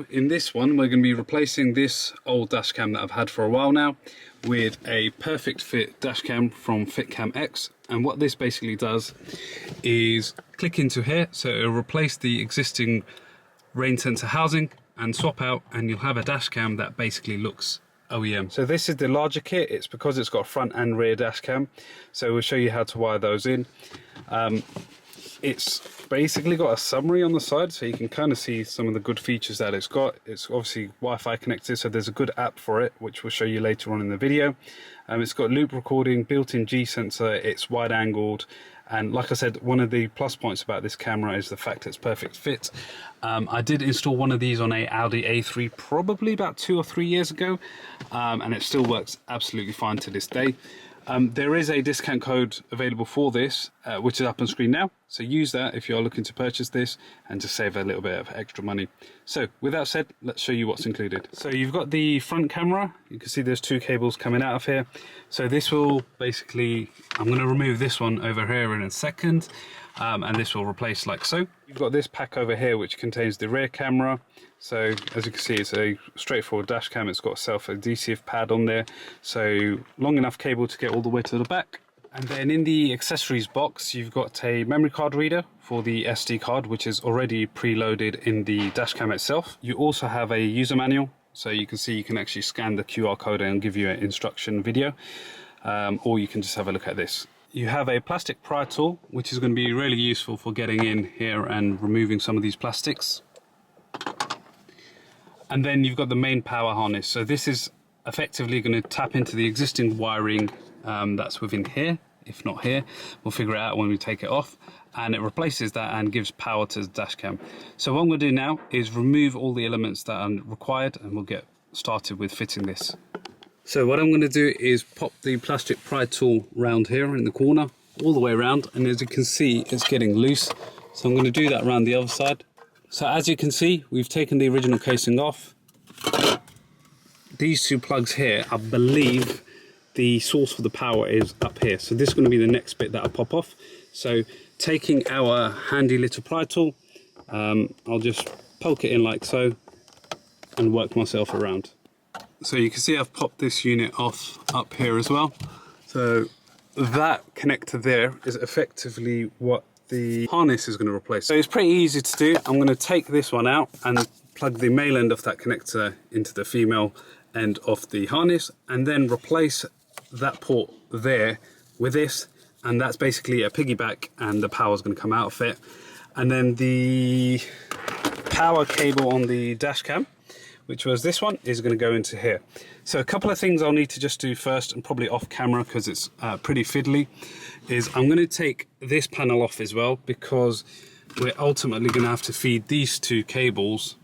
In this one, we're going to be replacing this old dash cam that I've had for a while now with a Perfect Fit Dashcam from FitCamX. And what this basically does is click into here, so it'll replace the existing rain sensor housing and swap out, and you'll have a dash cam that basically looks OEM. So this is the larger kit. It's because it's got a front and rear dash cam. So we'll show you how to wire those in. It's basically got a summary on the side, so you can kind of see some of the good features that it's got. It's obviously Wi-Fi connected, so there's a good app for it, which we'll show you later on in the video. It's got loop recording, built-in G sensor, it's wide angled, and like I said, one of the plus points about this camera is the fact it's perfect fit. I did install one of these on a Audi A3 probably about 2 or 3 years ago, and it still works absolutely fine to this day. There is a discount code available for this, which is up on screen now. So use that if you're looking to purchase this and just save a little bit of extra money. So with that said, let's show you what's included. So you've got the front camera. You can see there's 2 cables coming out of here. So this will basically, I'm going to remove this one over here in a second. And this will replace like so. You've got this pack over here which contains the rear camera. So as you can see, it's a straightforward dash cam. It's got a self-adhesive pad on there, so long enough cable to get all the way to the back. And then in the accessories box, you've got a memory card reader for the SD card, which is already preloaded in the dash cam itself. You also have a user manual, so you can see you can actually scan the QR code and give you an instruction video, or you can just have a look at this. You have a plastic pry tool, which is going to be really useful for getting in here and removing some of these plastics. And then you've got the main power harness. So this is effectively going to tap into the existing wiring that's within here, if not here. We'll figure it out when we take it off. And it replaces that and gives power to the dash cam. So what I'm going to do now is remove all the elements that are required, and we'll get started with fitting this. So what I'm going to do is pop the plastic pry tool round here in the corner, all the way around, and as you can see, it's getting loose. So I'm going to do that around the other side. So as you can see, we've taken the original casing off. These 2 plugs here, I believe the source for the power is up here. So this is going to be the next bit that I pop off. So taking our handy little pry tool, I'll just poke it in like so and work myself around. So you can see I've popped this unit off up here as well. So that connector there is effectively what the harness is going to replace. So it's pretty easy to do. I'm going to take this one out and plug the male end of that connector into the female end of the harness, and then replace that port there with this, and that's basically a piggyback, and the power is going to come out of it. And then the power cable on the dash cam, which was this one, is going to go into here. So a couple of things I'll need to just do first, and probably off camera because it's pretty fiddly, is I'm going to take this panel off as well, because we're ultimately going to have to feed these 2 cables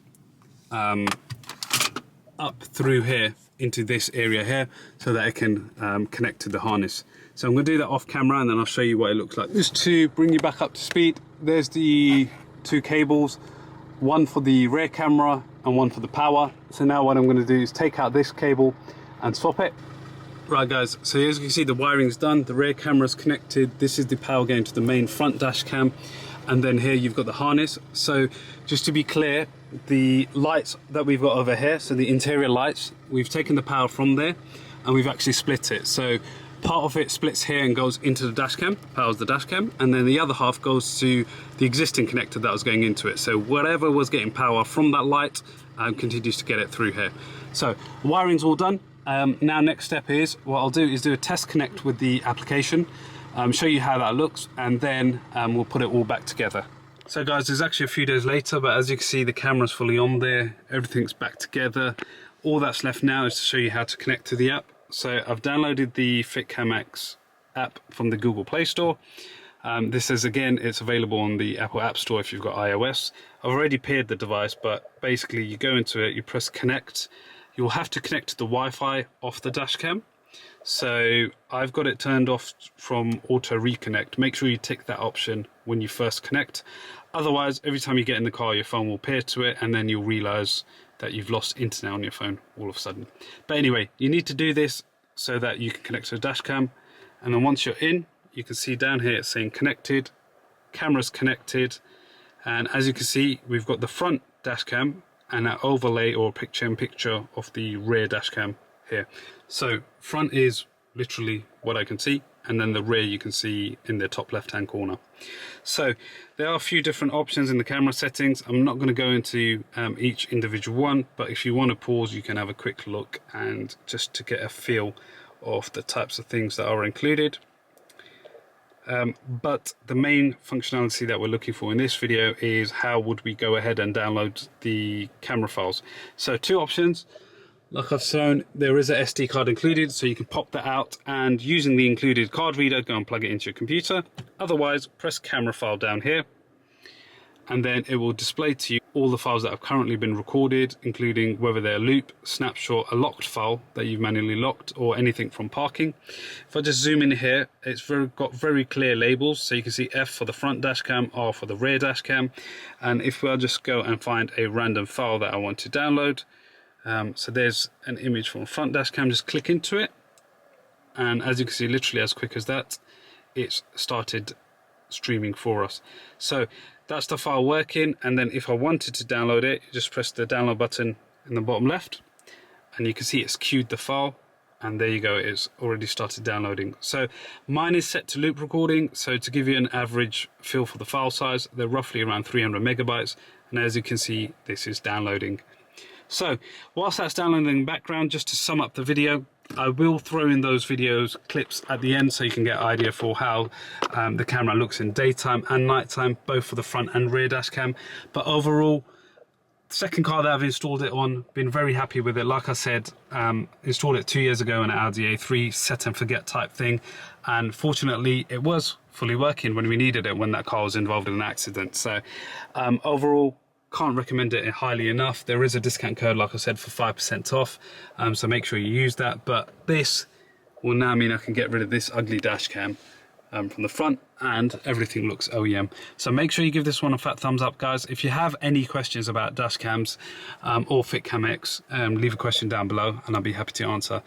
up through here into this area here, so that it can connect to the harness. So I'm going to do that off camera, and then I'll show you what it looks like. Just to bring you back up to speed, there's the 2 cables, one for the rear camera and one for the power. So now what I'm going to do is take out this cable and swap it. Right guys, so as you can see, the wiring's done, the rear camera's connected, this is the power going to the main front dash cam, and then here you've got the harness. So just to be clear, the lights that we've got over here, so the interior lights, we've taken the power from there and we've actually split it. So part of it splits here and goes into the dash cam, powers the dash cam, and then the other half goes to the existing connector that was going into it. So whatever was getting power from that light continues to get it through here. So the wiring's all done. Now next step is, what I'll do is do a test connect with the application, show you how that looks, and then we'll put it all back together. So guys, it's actually a few days later, but as you can see, the camera's fully on there, everything's back together. All that's left now is to show you how to connect to the app. So I've downloaded the FitCamX app from the Google Play Store. This is, again, it's available on the Apple App Store if you've got iOS. I've already paired the device, but basically you go into it, you press connect. You'll have to connect to the Wi-Fi off the dash cam. So I've got it turned off from auto reconnect. Make sure you tick that option when you first connect. Otherwise, every time you get in the car, your phone will pair to it, and then you'll realize that you've lost internet on your phone all of a sudden. But anyway, you need to do this so that you can connect to the dash cam. And then once you're in, you can see down here it's saying connected, camera's connected. And as you can see, we've got the front dash cam and an overlay or picture-in-picture of the rear dash cam here. So front is literally what I can see, and then the rear you can see in the top left-hand corner. So there are a few different options in the camera settings. I'm not going to go into each individual one, but if you want to pause, you can have a quick look and just to get a feel of the types of things that are included. But the main functionality that we're looking for in this video is how would we go ahead and download the camera files. So two options. Like I've shown, there is a SD card included, so you can pop that out and using the included card reader, go and plug it into your computer. Otherwise, press camera file down here, and then it will display to you all the files that have currently been recorded, including whether they're loop, snapshot, a locked file that you've manually locked, or anything from parking. If I just zoom in here, it's got very clear labels, so you can see F for the front dash cam, R for the rear dash cam. And if I just go and find a random file that I want to download, so there's an image from front dash cam, just click into it, and as you can see, literally as quick as that, it's started streaming for us. So that's the file working, and then if I wanted to download it, you just press the download button in the bottom left, and you can see it's queued the file, and there you go, it's already started downloading. So mine is set to loop recording, so to give you an average feel for the file size, they're roughly around 300 megabytes, and as you can see, this is downloading. So whilst that's downloading in the background, just to sum up the video, I will throw in those videos clips at the end so you can get an idea for how the camera looks in daytime and nighttime, both for the front and rear dash cam. But overall, second car that I've installed it on, been very happy with it. Like I said, installed it 2 years ago in an Audi A3, set and forget type thing, and fortunately it was fully working when we needed it, when that car was involved in an accident. So overall, can't recommend it highly enough. There is a discount code, like I said, for 5% off, so make sure you use that. But this will now mean I can get rid of this ugly dash cam from the front, and everything looks OEM. So make sure you give this one a fat thumbs up, guys. If you have any questions about dash cams or FitCamX, leave a question down below and I'll be happy to answer.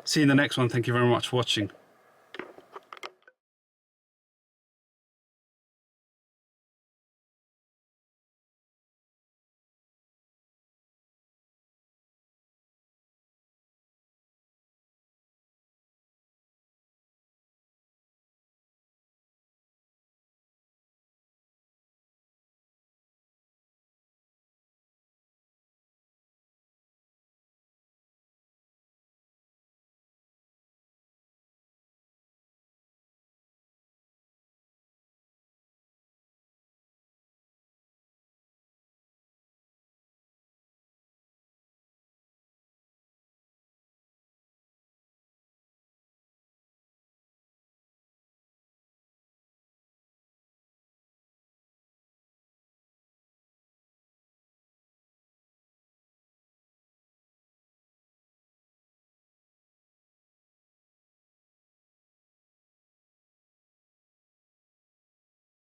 See you in the next one. Thank you very much for watching.